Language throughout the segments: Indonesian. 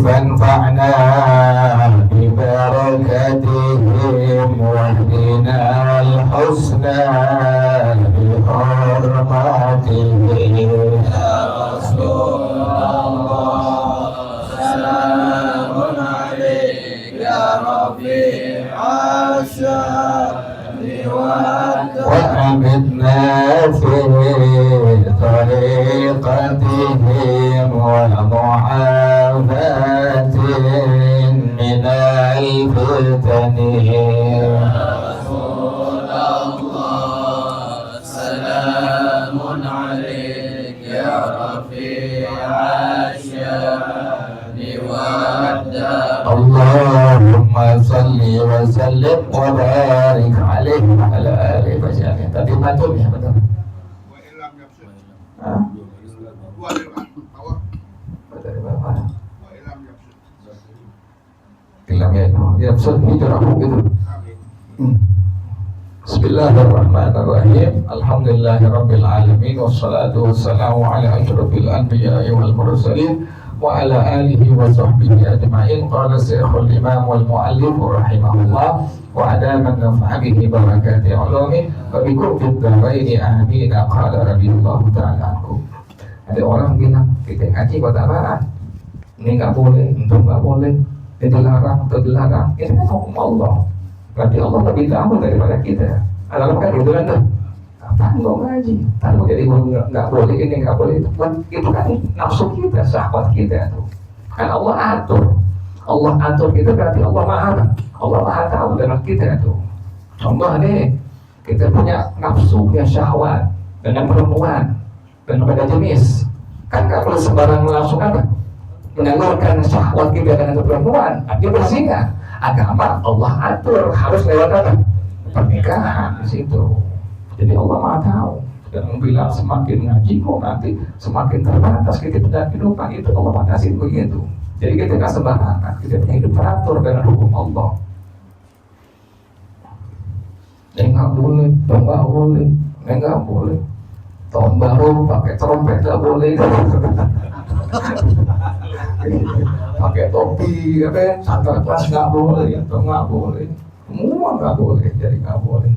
فانفعنا ببركتهم واهدنا الحسنى بحرمتهم يا رسول الله سلام عليك يا رفيع الشأن وأمتنا في طريقتهم ومعافاة من الفتن يا رسول الله سلام عليك يا رفيع الشأن والدار اللهم صل وسلم وبارك عليه وعلى آله وصحبه. Tadi matur ya betul. Bismillahirrahmanirrahim. Alhamdulillahirabbil alamin wassalatu wassalamu ala asyrofil anbiya'i wal mursalin wa ala alihi wa sahbihi ajma'in. Qala Syekhul Imam wal Muallif rahimahullah wa adaman nafa'a bihi barakati ulumi wa bikum fid dharaini amin. Qala radhiyallahu ta'ala anhu. Ada orang bilang kita ngaji buat apaan? Ini nggak boleh, itu nggak boleh, itu dilarang atau dilarang. Ini kan hukum Allah. Berarti Allah lebih tahu daripada kita. Alam kan gitu kan tuh. Apaan mau ngaji? Tahu jadi nggak boleh ini nggak boleh itu. Itu kan nafsu kita, syahwat kita tuh. Kan Allah atur. Allah atur kita berarti Allah maha tahu dengan kita tuh. Contoh nih, kita punya nafsu, punya syahwat dengan perempuan dan pada jenis, kan nggak boleh sembarang langsung apa menyalurkan syahwat kita dengan perempuan, artinya berzina. Agama Allah atur harus lewat apa? Pernikahan di situ. Jadi Allah maha tahu dan bilang semakin ngaji kok nanti semakin terbatas kita dalam kehidupan itu Allah batasi begitu. Jadi kita nggak sembarangan, kita punya hidup teratur dengan hukum Allah. Nggak boleh, nggak boleh. Tahun baru pakai trompet nggak boleh, pakai topi, Santa Claus nggak boleh, atau nggak boleh, semua nggak boleh, jadi nggak boleh.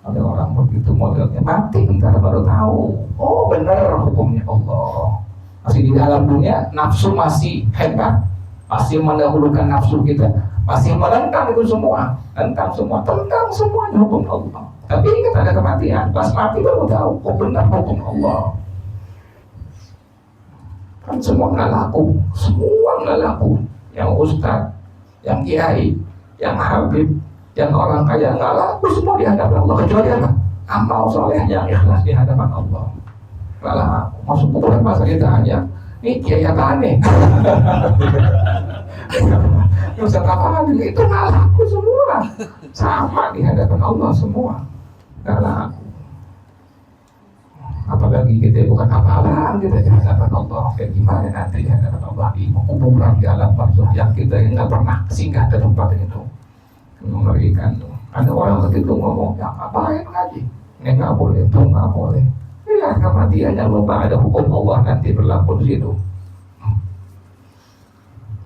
Ada orang begitu modelnya mati, ntar baru tahu, oh benar hukumnya Allah. Masih di dalam dunia nafsu masih hebat, masih mendahulukan nafsu kita, masih menentang itu semua, tentang semuanya hukum Allah. Tapi ingat ada kematian, pas mati baru tahu, oh benar hukum Allah. Kan semua nggak laku. Yang ustaz, yang kiai, yang habib, yang orang kaya nggak laku semua di hadapan Allah. Kecuali apa? Amal soleh yang ikhlas di hadapan Allah. Nggak laku. Masuk kuburan masa kita hanya, ini kiai apaan nih? Ustaz apaan itu nggak laku semua. Sama di hadapan Allah semua. Nggak laku. Apalagi kita bukan apa-apaan kita di hadapan Allah. Kayak gimana nanti di hadapan Allah di kuburan di alam barzakh yang kita nggak pernah singgah ke tempat itu. Mengerikan tuh. Ada orang begitu ngomong, ya ngapain ngaji? Ini nggak boleh, itu nggak boleh. Ya kematiannya lupa ada hukum Allah nanti berlaku di situ.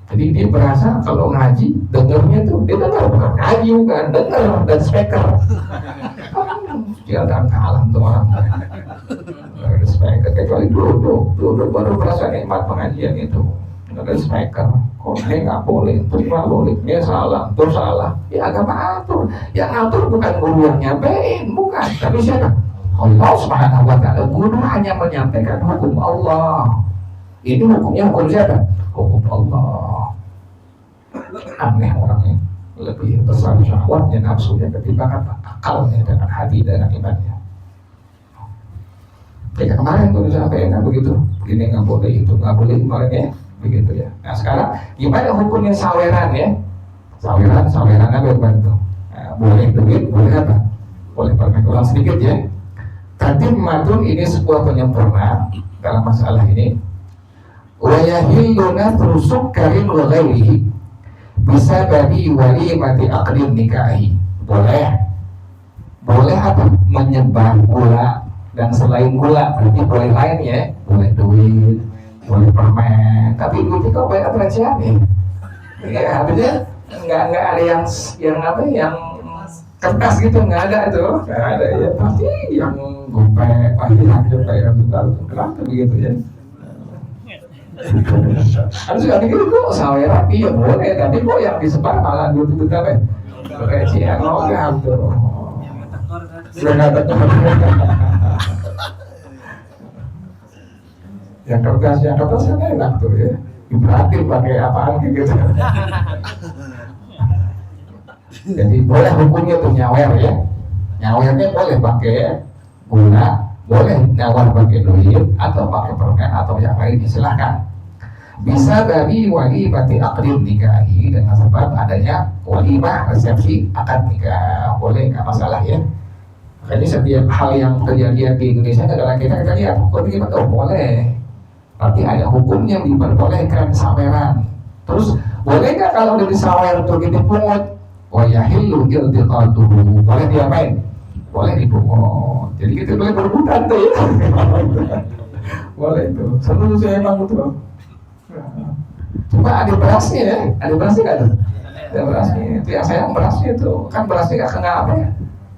Jadi dia berasa kalau ngaji dengarnya tuh dia dengar bukan ngaji bukan dengar dan speaker. Dia akan kalah tuh orang. Speaker kecuali duduk baru berasa nikmat pengajian itu. Ada speaker. Kok ini nggak boleh, itu nggak boleh. Dia salah, itu salah. Ya agama atur. Yang atur bukan guru yang nyampein, bukan. Tapi siapa? Allah Subhanahu wa Ta'ala. Guru hanya menyampaikan hukum Allah. Ini hukumnya hukum siapa? Hukum Allah. Aneh orangnya, lebih besar syahwatnya, nafsunya ketimbang apa? Akalnya dengan hati dan imannya. Kayak kemarin tuh disampaikan begitu, ini nggak boleh, itu nggak boleh kemarin ya, begitu ya. Nah sekarang gimana hukumnya saweran ya? Saweran apa itu? Nah, boleh duit, boleh apa? Boleh permen. Ulang sedikit ya. Tatimmatun ini sebuah penyempurnaan dalam masalah ini. Wa yahillu nathru sukkarin wa ghairihi bisa bagi walimati aqdin nikahi. Boleh apa? Menyebar gula dan selain gula, berarti boleh lain ya, boleh duit, boleh permen, tapi itu kok banyak recehan nih. Ya, artinya nggak ada yang apa yang kertas gitu, nggak ada tuh, nggak ada ya, pasti yang gopek, pasti hancur kayak sudah. Kenapa begitu ya? Harus juga mikir kok saweran iya boleh, tapi kok yang disebar malah gitu apa? Recehan logam tuh. Sudah tekor. Yang kertas kan enak tuh ya. Berarti pakai apaan kayak gitu. Jadi boleh hukumnya tuh nyawer ya. Nyawernya boleh pakai gula, boleh nyawer pakai duit atau pakai permen atau yang lain silahkan. Bisa dari walimati akad nikahi dengan sebab adanya walimah resepsi akad nikah, boleh nggak masalah ya. Jadi setiap hal yang terjadi di Indonesia negara kita lihat hukum ini betul boleh. Berarti ada hukum yang diperbolehkan saweran. Terus boleh nggak kalau udah disawer untuk dipungut? Wa yahillu iltiqatuhu. Boleh diapain? Boleh dipungut. Jadi kita boleh berhutang tuh ya. Boleh itu. Seru sih emang itu. Cuma ada berasnya ya. Ada berasnya nggak tuh? Ada berasnya. Itu yang sayang berasnya tuh. Kan berasnya nggak kena apa ya?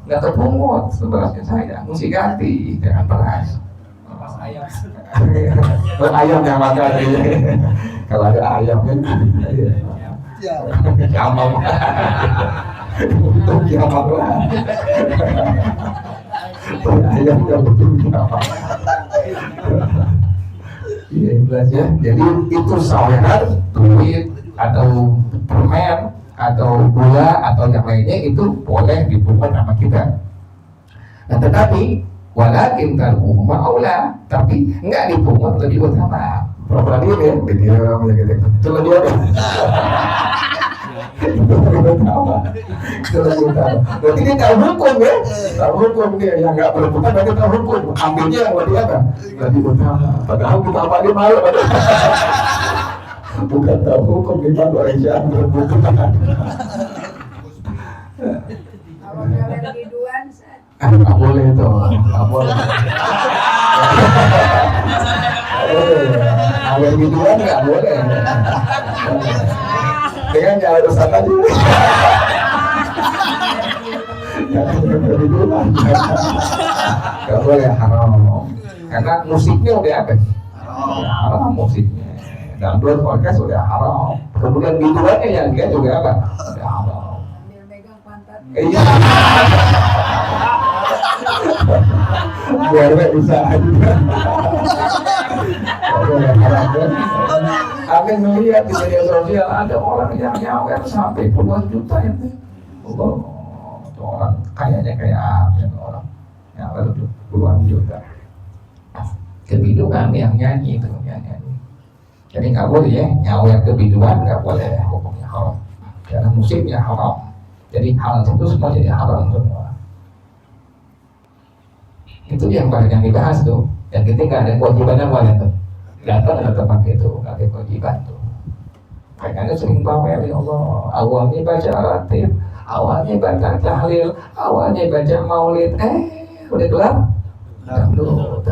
Nggak terpungut. Berasnya saya mesti ganti dengan beras. Ayam yang makan kalau ada ayam kan jamam untuk jamam lah ayam yang betul jamam iya jelas ya. Jadi itu saweran duit atau permen atau gula atau yang lainnya itu boleh dipungut sama kita. Nah tetapi walakin tarkuhu ma'aula, tapi enggak dipungut lebih utama. Pura-pura dia ya, diam ya gitu. Itu lebih apa? Itu lebih utama. Itu lebih utama. Berarti dia tahu hukum ya, tahu hukum dia yang enggak berhubungan berarti tahu hukum. Ambilnya yang lebih apa? Lebih utama. Padahal kita apa dia malu. Bukan tahu hukum kita orang yang berhubungan. Kalau kalian biduan Nggak boleh itu, nggak boleh. Awal gituan nggak boleh. Dengan jalan dosa tadi. Nggak boleh, haram. Karena musiknya udah apa? Haram musiknya. Dalam dua podcast udah haram. Kemudian gituannya yang dia juga apa? Udah haram. ambil megang pantat. Iya. Biar bisa aja. Amin melihat di media sosial ada orang yang nyawer sampai puluhan juta ya. Allah, itu orang kayaknya kayak apa orang nyawer puluhan juta. Kebiduan yang nyanyi itu yang nyanyi. Jadi nggak boleh ya nyawer kebiduan, nggak boleh hukumnya haram. Karena musiknya haram. Jadi hal itu semua jadi haram semua. Itu yang paling yang dibahas tuh. Yang kita nggak ada kewajiban apa tuh. Datang atau pakai itu nggak ada kewajiban tuh. Kayaknya sering pamer ya Allah. Awalnya baca ratib, awalnya baca tahlil, awalnya baca maulid. Udah kelar? Dangdut,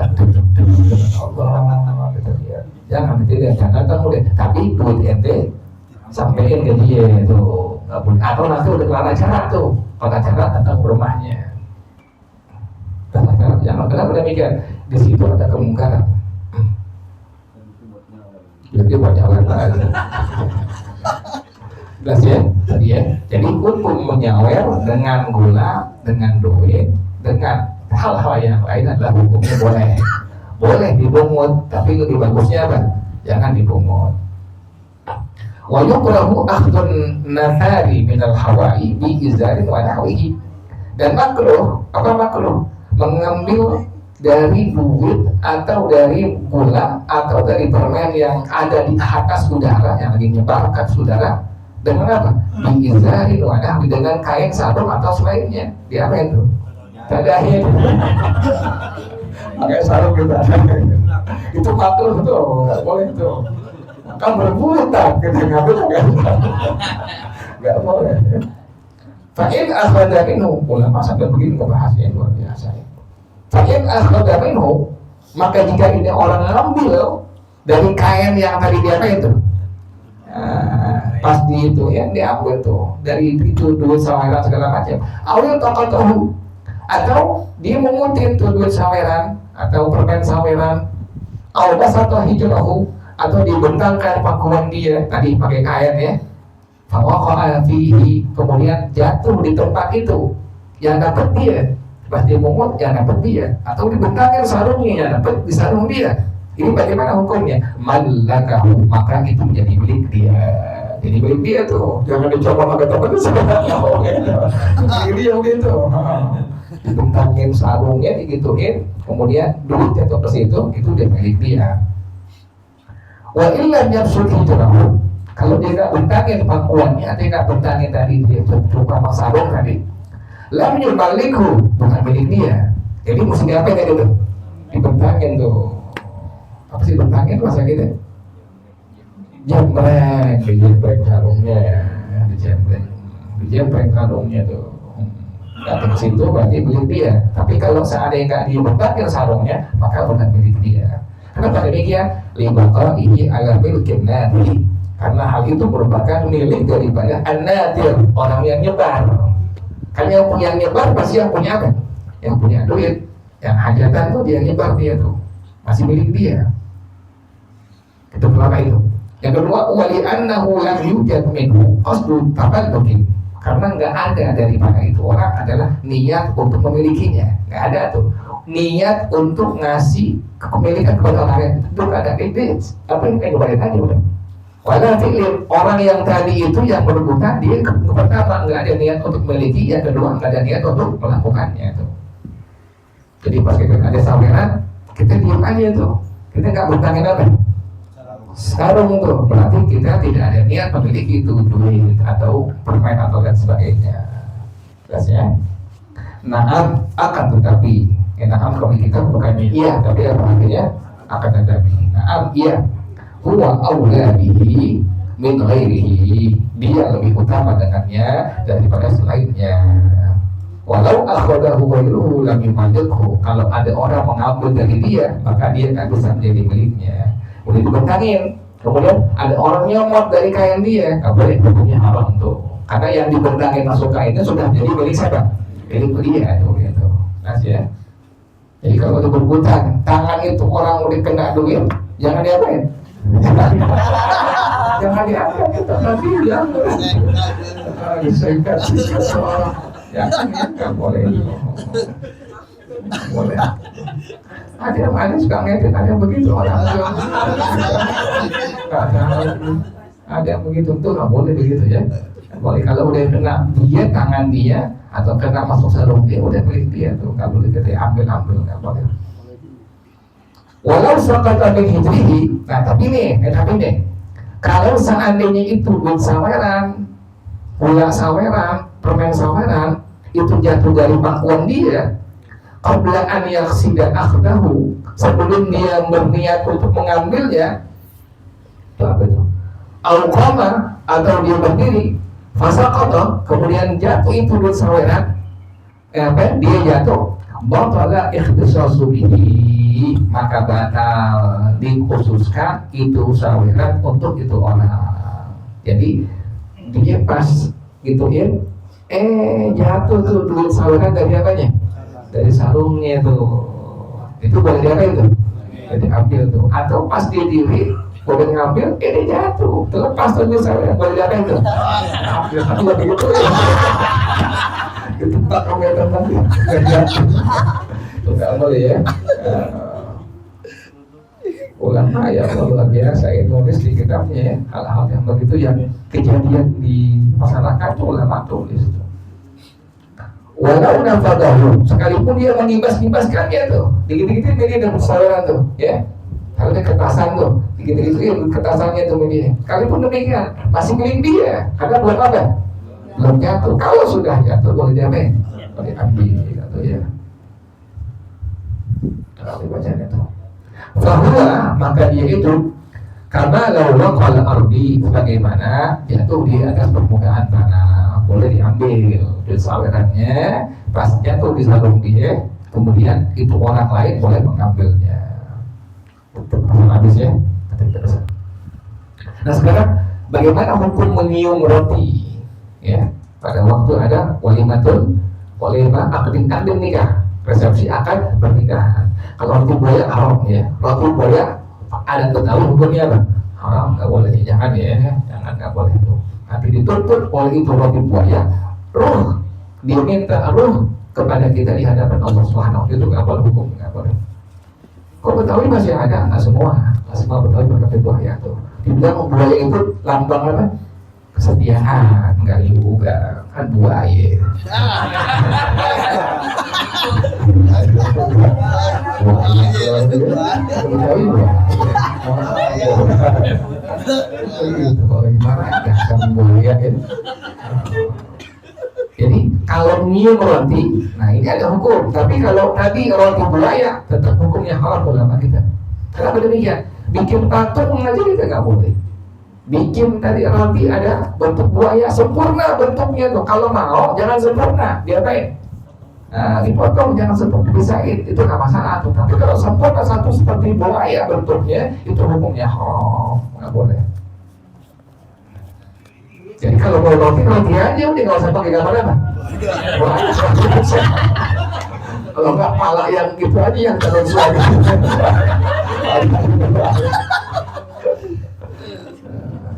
Allah gitu ya. Jangan tidak datang udah. Tapi duit ente sampaikan ke dia itu. Atau nanti udah kelar acara tuh. Pada acara datang ke rumahnya. Jangan kenapa demikian? Di situ ada kemungkaran. Jadi buat jalan lagi. Jelas ya, tadi ya. Jadi hukum menyawer dengan gula, dengan duit, dengan hal-hal yang lain adalah hukumnya boleh. Boleh dipungut, tapi lebih bagusnya apa? Jangan dipungut. Wa yukrahu akhdun nathari minal hawa'i bi izarin wa nahwihi. Dan makruh, apa makruh? Mengambil dari duit atau dari gula atau dari permen yang ada di atas udara yang lagi nyebarkan udara dengan apa? Diizari wadah dengan kain sarung atau selainnya. Dia apa itu? Tadahin. Pakai sarung gitu. Itu makruh tuh, nggak boleh tuh. Kan berbuta kita ngambil nggak boleh. Fa'in akhada minhu, ulama sampai begini ngebahasnya luar biasa ya. Fa'in akhada minhu, maka jika ini orang ngambil dari kain yang tadi dia apa itu. Pas di itu ya diambil tuh dari itu duit saweran segala macam. Awil tokoh atau dia mengutin tuh duit saweran atau permen saweran. Awbas atau hijrahu atau dibentangkan pakuan dia tadi pakai kain ya. Fawaqa'a fihi kemudian jatuh di tempat itu yang dapat dia. Pas dia mungut yang dapat dia atau dibentangkan sarungnya yang dapat di sarung dia. Ini bagaimana hukumnya? Malakahu maka itu menjadi milik dia. Jadi milik dia tuh. Jangan dicoba pakai teman itu sebenarnya. Milik dia gitu. Dibentangin sarungnya digituin, kemudian duit jatuh ke situ, itu dia milik dia. Wa illam yabsut hijrahu kalau dia nggak bentangin pakuannya, dia nggak bentangin tadi dia coba sama sarung tadi. Lam yumalikhu bukan milik dia. Jadi mesti diapain tadi tuh? Dibentangin tuh. Apa sih bentangin bahasa kita? Jembreng, dijembreng sarungnya, dijembreng sarungnya tuh. Datang ke situ berarti milik dia. Tapi kalau seandainya nggak dibentangin sarungnya, maka bukan milik dia. Kenapa demikian? Libaqa'ihi ini ala milkin nadir. Karena hal itu merupakan milik daripada an-nadir, orang yang nyebar. Kan yang nyebar pasti yang punya apa? Yang punya duit, yang hajatan tuh dia nyebar dia tuh masih milik dia. Itu pertama itu. Yang kedua, wali annahu lam yujad minhu qasdu taballukin. Karena nggak ada daripada itu orang adalah niat untuk memilikinya, nggak ada tuh niat untuk ngasih kepemilikan kepada orang lain. Itu nggak ada ide. Apa yang kayak kemarin aja udah. Walau orang yang tadi itu yang berebutan dia pertama nggak ada niat untuk memiliki, yang kedua nggak ada niat untuk melakukannya tuh. Jadi pas kita ada saweran, kita diam aja tuh, kita nggak bertanggung apa. Sarung tuh berarti kita tidak ada niat memiliki itu duit atau permen atau dan sebagainya. Jelas ya. Naam akan tetapi, naam kalau kita bukan iya tapi apa artinya akan tetapi. Naam iya. Huwa awla bihi min ghairihi. Dia lebih utama dengannya daripada selainnya. Walau akhadahu ghairuhu lam yumalikhu. Kalau ada orang mengambil dari dia, maka dia tak bisa menjadi miliknya. Udah dibentangin, kemudian ada orang nyomot dari kain dia, nggak boleh, hukumnya haram tuh. Karena yang dibentangin masuk kainnya sudah menjadi milik siapa? Milik dia tuh gitu. Nah ya. Jadi kalau itu berbutang, tangan itu orang udah kena duit, jangan diapain? Jangan diangkat, kita nanti diambil. Disingkat seorang, jangan nggak boleh. Boleh. Ada suka ngedit, ada yang begitu orang ada yang begitu tuh nggak boleh begitu ya. Boleh kalau udah kena dia tangan dia atau kena masuk sarung dia udah milik dia tuh nggak boleh dia ambil nggak boleh. Walau saqata min hijrihi, nah tapi nih kalau seandainya itu duit saweran, gula saweran, permen saweran itu jatuh dari pakuan dia. Qabla an yaksida akhdahu sebelum dia berniat untuk mengambilnya itu apa itu? Al-qama atau dia berdiri fasaqata kemudian jatuh itu duit saweran dia jatuh batala ikhtisasu bihi maka batal dikhususkan itu saweran untuk itu orang. Jadi dia pas gituin jatuh tuh duit saweran dari apanya? Dari sarungnya tuh, itu boleh diapain tuh? Jadi ambil tuh, atau pas dia diri boleh ngambil, dia jatuh, terlepas tuh misalnya boleh diapain tuh? Ambil, tapi begitu ya. Itu tak kamu yang nanti, nggak jatuh, itu nggak boleh ya. Ulama ya luar biasa itu nulis di kitabnya ya, hal-hal yang begitu yang kejadian di masyarakat tuh ulama tulis. Walau nafadahu, sekalipun dia mengibas-ibaskannya tuh, dikit-dikit dia dapat saweran tuh, ya. Kalau dia kertasan tuh, dikit-dikit dia kertasannya tuh dia. Sekalipun demikian, masih milik dia, karena belum apa? Belum jatuh. Kalau sudah jatuh, boleh diapain? Boleh ambil, gitu ya. Kalau dibacanya tuh. Fahuwa, maka dia itu, karena lalu kalau ardi, bagaimana jatuh di atas permukaan tanah, boleh diambil. Dan sawerannya pas jatuh di sarung dia, kemudian itu orang lain boleh mengambilnya. Habis ya, Nah sekarang bagaimana hukum menyium roti? Ya, pada waktu ada walimah akad nikah, resepsi akad pernikahan. Kalau roti buaya haram ya, roti buaya ada tahu hukumnya apa? Haram, nggak boleh, jangan nggak boleh itu. Tapi dituntut oleh itu roti buaya, ruh diminta ruh kepada kita di hadapan Allah Subhanahu. Itu nggak boleh, hukum nggak boleh. Kok Betawi masih ada? Nggak semua Betawi pakai buaya tuh. Dibilang buaya itu lambang apa? Kesetiaan, enggak juga, kan buaya. Jadi kalau nyium roti, nah ini ada hukum. Tapi kalau tadi roti buaya, tetap hukumnya haram ulama kita. Kenapa demikian? Bikin patung aja kita nggak boleh. Bikin tadi roti ada bentuk buaya sempurna bentuknya tuh. Kalau mau jangan sempurna, diapain? Nah, dipotong jangan sempurna, dipisahin, itu nggak masalah tuh. Tapi kalau sempurna satu seperti buaya bentuknya, itu hukumnya haram, nggak boleh. Jadi kalau mau roti aja udah nggak usah pakai gambar apa. Kalau nggak pala yang gitu aja yang terlalu suami.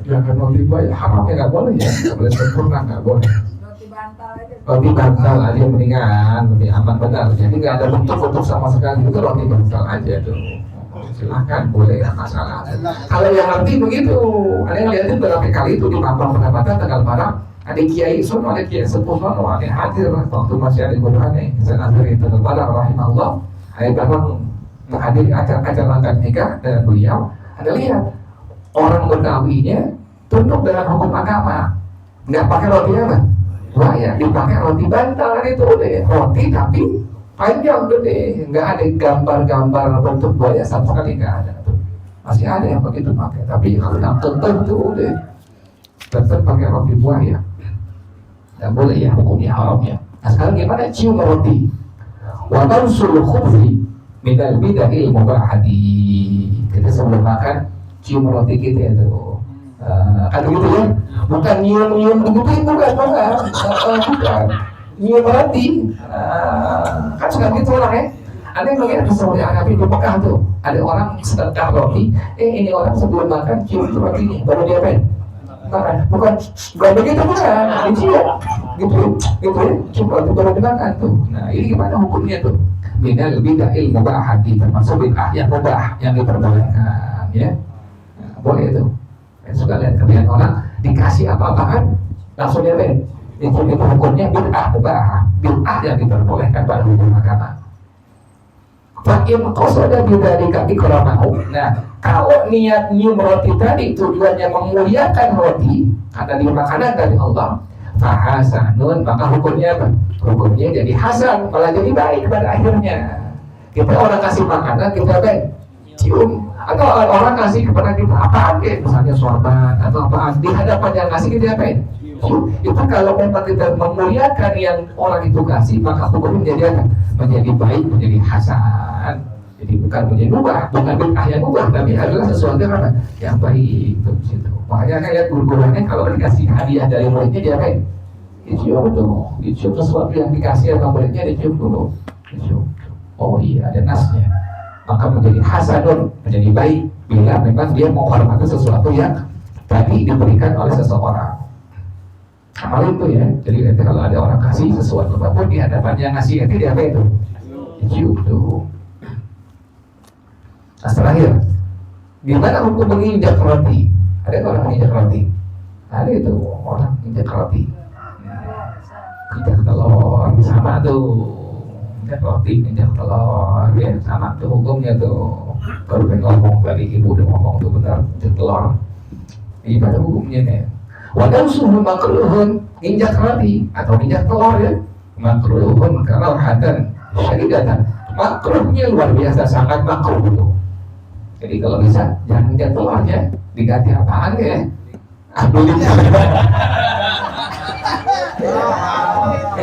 Jangan roti buaya, haram ya nggak boleh ya, nggak boleh sempurna, nggak boleh. Roti bantal aja mendingan, lebih aman benar. Jadi nggak ada bentuk sama sekali, itu roti bantal aja tuh. Silahkan, boleh, nggak masalah. Kalau yang ngerti begitu, ada yang lihatin berapa kali itu di Mampang Perapatan Tegal Barat, ada kiai sono, ada kiai sepuh sono, ada yang hadir waktu masih ada Burhani, Hasan Azhari Tegal Barat, rahimahullah. Ada bahkan menghadiri acara akad nikah dengan beliau. Ada lihat orang Betawinya tunduk dengan hukum agama, nggak pakai roti apa? Buaya, dipakai roti bantal itu deh, roti tapi panjang gede, nggak ada gambar-gambar bentuk buaya sama sekali, nggak ada tuh. Masih ada yang begitu pakai, tapi kalau yang tertentu deh tetap pakai roti buaya, nggak boleh ya, hukumnya haram ya. Nah sekarang gimana cium roti? Wa tansul khubzi minal bid'il mubahati. Kita sebelum makan cium roti kita itu. Kan gitu ya, bukan nyium begitu, bukan nyium roti. Kan suka gitu orang ya. Ada yang melihat seperti Arabi di Mekah tuh, ada orang sedekah roti, ini orang sebelum makan cium roti ini, baru dia makan. Bukan begitu, bukan dicium gitu ya, cium roti baru dimakan tuh. Nah ini gimana hukumnya tuh? Minal bid'il mubahati, termasuk bid'ah yang mubah, yang diperbolehkan ya. Nah, boleh itu. Suka lihat kalian orang dikasih apa-apaan langsung dia itu hukumnya bid'ah mubah, bid'ah yang diperbolehkan pada hukum agama. Fa'in qasada bidzalika ikramahu. Nah, kalau niat nyium roti tadi tujuannya memuliakan roti karena dimakanan dari Allah, fahasanun, maka hukumnya apa? Hukumnya jadi hasan, malah jadi baik pada akhirnya. Kita orang kasih makanan, kita cium, atau orang kasih kepada kita apaan ya, misalnya sorban atau apaan, di hadapan yang kasih kita apain? Itu kalau memang kita memuliakan yang orang itu kasih, maka hukumnya menjadi apa? Menjadi baik, menjadi hasan. Jadi bukan menjadi ubah, bukan bid'ah yang ubah, tapi adalah sesuatu yang apa? Yang baik itu situ. Makanya kayak guru-gurunya kalau dikasih hadiah dari muridnya dia apain? Dicium dulu, dicium sesuatu yang dikasih atau muridnya dicium dulu. Dicium. Oh iya, ada nasnya. Maka menjadi hasanun, menjadi baik bila memang dia menghormati sesuatu yang tadi diberikan oleh seseorang. Amal itu ya. Jadi nanti kalau ada orang kasih sesuatu apapun di hadapannya ngasih, nanti dia apa itu? Dicium tuh. Nah terakhir, gimana hukum menginjak roti? Ada orang menginjak roti? Ada itu orang menginjak roti. Injak telur sama tuh. Injak roti, injak telur, ya sama tuh hukumnya tuh. Baru ngomong dari ibu udah ngomong tuh benar, injak telur. Ini pada hukumnya nih. Walau suhu makruhun, injak roti atau injak telur ya, makruhun karena hatan syadidatan. Makruhnya luar biasa, sangat makruh itu. Jadi kalau bisa jangan injak telur ya, diganti apaan ya? Belinya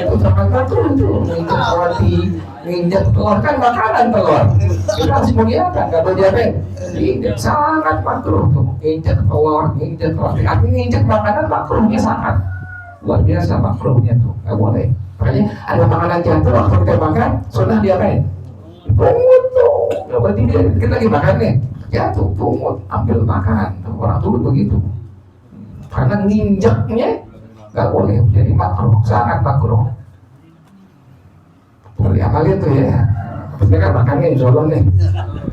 itu sangat makruh itu, nginjek roti, nginjek telur kan makanan telur. Kita harus mengiyakan, nggak boleh diapain. Nginjek sangat makruh tuh, nginjek telur, nginjek roti, artinya nginjek makanan makruhnya sangat luar biasa makruhnya tuh, nggak boleh. Makanya ada makanan jatuh waktu kita makan, sunnah diapain? Pungut tuh, nggak berarti dia kita lagi makan nih, jatuh pungut, ambil makan. Orang dulu begitu. Karena nginjeknya nggak boleh, jadi makruh, sangat makruh. Boleh amalin tuh ya. Pasti kan makannya insya Allah nih.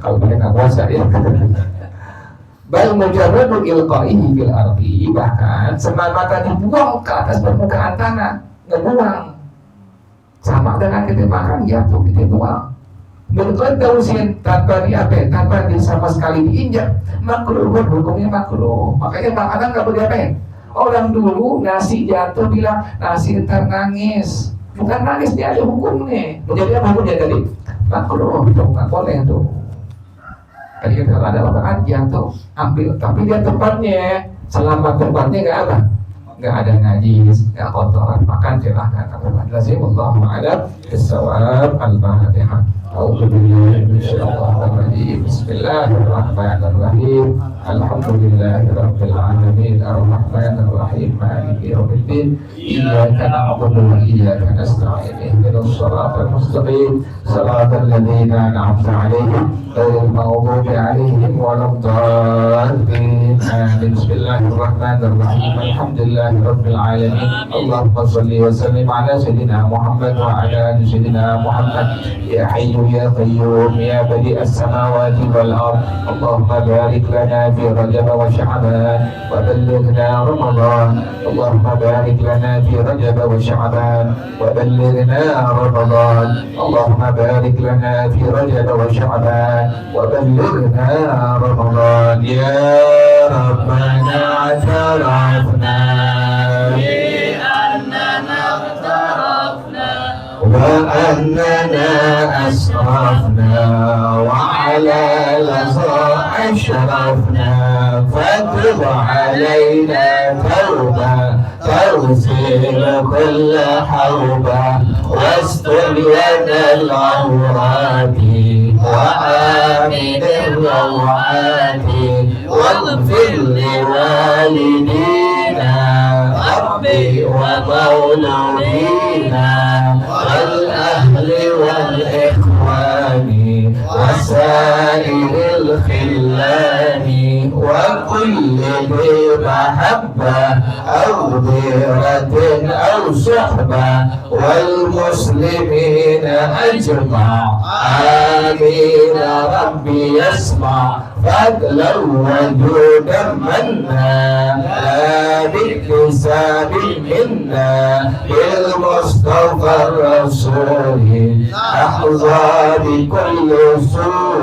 Kalau mereka puasa ya. Bal mujarradu ilqaihi fil ardi, bahkan semata dibuang ke atas permukaan tanah, ngebuang. Sama dengan kita makan jatuh kita buang. Bentuk dausin tanpa diapain, tanpa sama sekali diinjak, makruh, hukumnya makruh. Makanya makanan nggak boleh diapain. Orang dulu nasi jatuh bilang nasi ntar nangis, bukan nangis, dia ada hukumnya. Menjadi apa hukumnya tadi? Makruh, itu nggak boleh tuh. Tadi kita ada makanan jatuh, ambil, tapi dia tempatnya, selama tempatnya nggak apa, nggak ada najis, nggak kotor, makan silahkan. Lazim Allahu a'lam bis-shawab. Al-Fatihah. أعوذ بالله من الشيطان الرجيم. بسم الله الرحمن الرحيم. الحمد لله رب العالمين الرحمن الرحيم مالك يوم الدين. إياك نعبد وإياك نستعين اهدنا الصراط المستقيم صراط الذين أنعمت عليهم غير المغضوب عليهم ولا الضالين آمين. بسم الله الرحمن الرحيم. الحمد لله رب العالمين. اللهم صل وسلم على سيدنا محمد وعلى آل سيدنا محمد. يا حي يا قيوم يا بديع السماوات والأرض، اللهم بارك لنا في رجب وشعبان وبلغنا رمضان. اللهم بارك لنا في رجب وشعبان وبلغنا رمضان. اللهم بارك لنا في رجب وشعبان وبلغنا رمضان. يا ربنا اعترفنا وأننا أسرفنا وعلى لظى أشرفنا، فتب علينا توبة تغسل كل حوبة، واستر لنا العورات وآمن الروعات، واغفر لوالدينا ربي ومولودينا والأهل والإخوان وسائر الخلان وكل ذي محبة أو ديرة أو صحبة والمسلمين أجمع. آمين ربي يسمع فضلا وجودا منا لا بالحساب منا بالمصطفى الرسول أحظى بكل سور.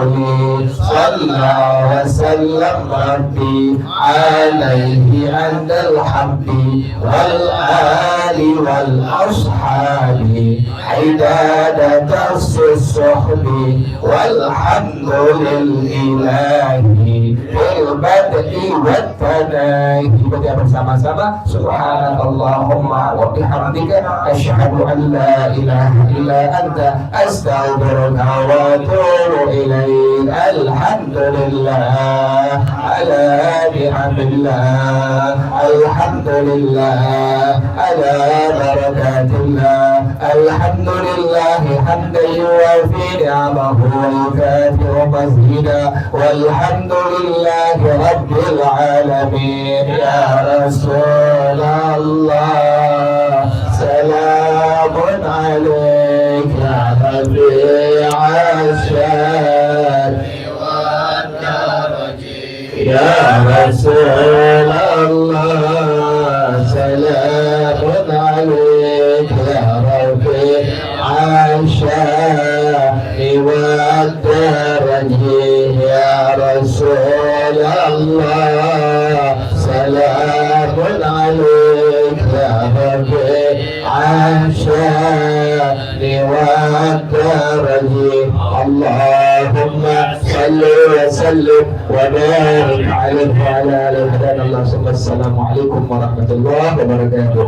صلى وسلم ربي عليه عند الحب والآل والأصحاب حداد درس الصحب. والحمد لله بالبدء والتناهي. Baca bersama-sama. Subhanallahumma wa bihamdika asyhadu an la ilaha illa anta astaghfiruka wa atubu ilaik. Alhamdulillah ala ni'amillah. Alhamdulillah ala barakatillah. Alhamdulillah hamdan yuwafi ni'amahu wa yukafi'u mazida. Walhamdulillah rabbil alamin. Ya Rasulullah salamun alaik ya rabi'al syari wa daraji. Ya Rasulullah salamun alaik ya rabi'al syari wa daraji. Ya Rasulullah salamun alaik ya rabi'al syari wa daraji. Allahumma salli wa sallim wa barik alaihi wa ala alihi. Assalamualaikum warahmatullahi wabarakatuh.